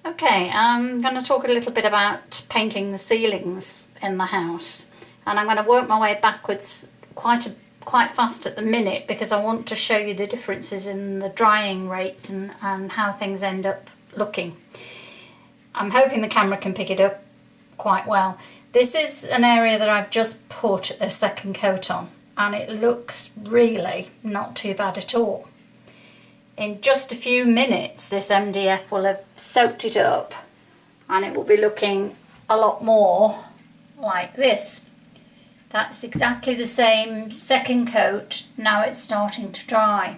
Okay, I'm going to talk a little bit about painting the ceilings in the house, and I'm going to work my way backwards quite fast at the minute because I want to show you the differences in the drying rates and how things end up looking. I'm hoping the camera can pick it up quite well. This is an area that I've just put a second coat on, and it looks really not too bad at all. In just a few minutes this MDF will have soaked it up and it will be looking a lot more like this. That's exactly the same second coat. Now it's starting to dry.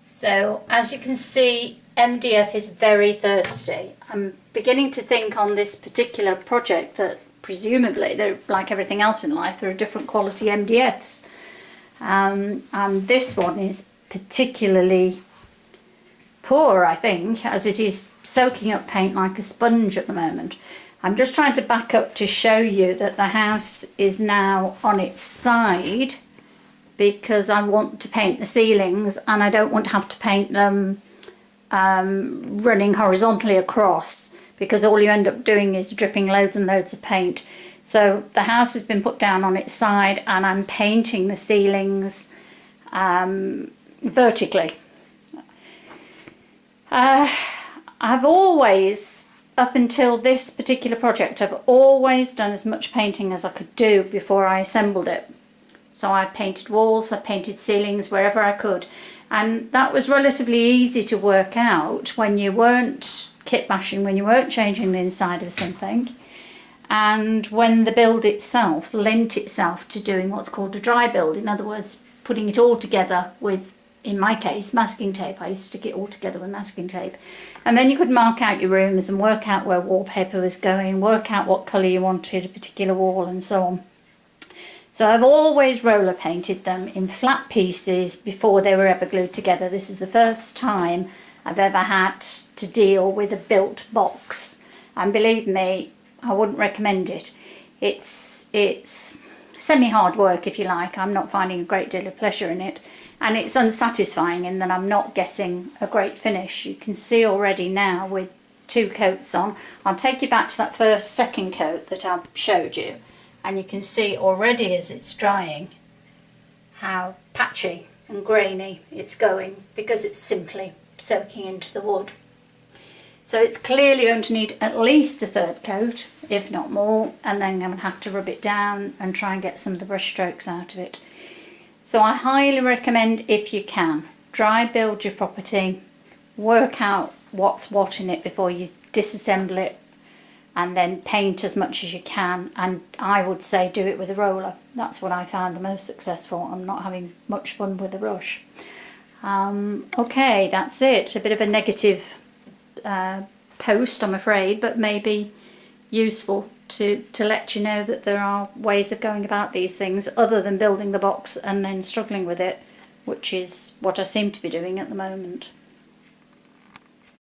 So as you can see, MDF is very thirsty. I'm beginning to think on this particular project that presumably, they're like everything else in life, there are different quality MDFs, and this one is particularly poor, I think, as it is soaking up paint like a sponge at the moment. I'm just trying to back up to show you that the house is now on its side because I want to paint the ceilings and I don't want to have to paint them running horizontally across, because all you end up doing is dripping loads and loads of paint. So the house has been put down on its side and I'm painting the ceilings vertically. I've always, up until this particular project, I've always done as much painting as I could do before I assembled it. So I painted walls, I painted ceilings wherever I could, and that was relatively easy to work out when you weren't kit bashing, when you weren't changing the inside of something, and when the build itself lent itself to doing what's called a dry build. In other words, putting it all together with, in my case, masking tape. I used to stick it all together with masking tape. And then you could mark out your rooms and work out where wallpaper was going, work out what colour you wanted a particular wall and so on. So I've always roller painted them in flat pieces before they were ever glued together. This is the first time I've ever had to deal with a built box. And believe me, I wouldn't recommend it. It's semi-hard work, if you like. I'm not finding a great deal of pleasure in it, and it's unsatisfying in that I'm not getting a great finish. You can see already now with 2 coats on. I'll take you back to that second coat that I showed you, and you can see already as it's drying how patchy and grainy it's going, because it's simply soaking into the wood. So it's clearly going to need at least a 3rd coat, if not more, and then I'm going to have to rub it down and try and get some of the brush strokes out of it. So I highly recommend, if you can, dry build your property, work out what's what in it before you disassemble it, and then paint as much as you can. And I would say do it with a roller. That's what I found the most successful. I'm not having much fun with a brush. Okay, that's it. A bit of a negative post, I'm afraid, but maybe useful to let you know that there are ways of going about these things other than building the box and then struggling with it, which is what I seem to be doing at the moment.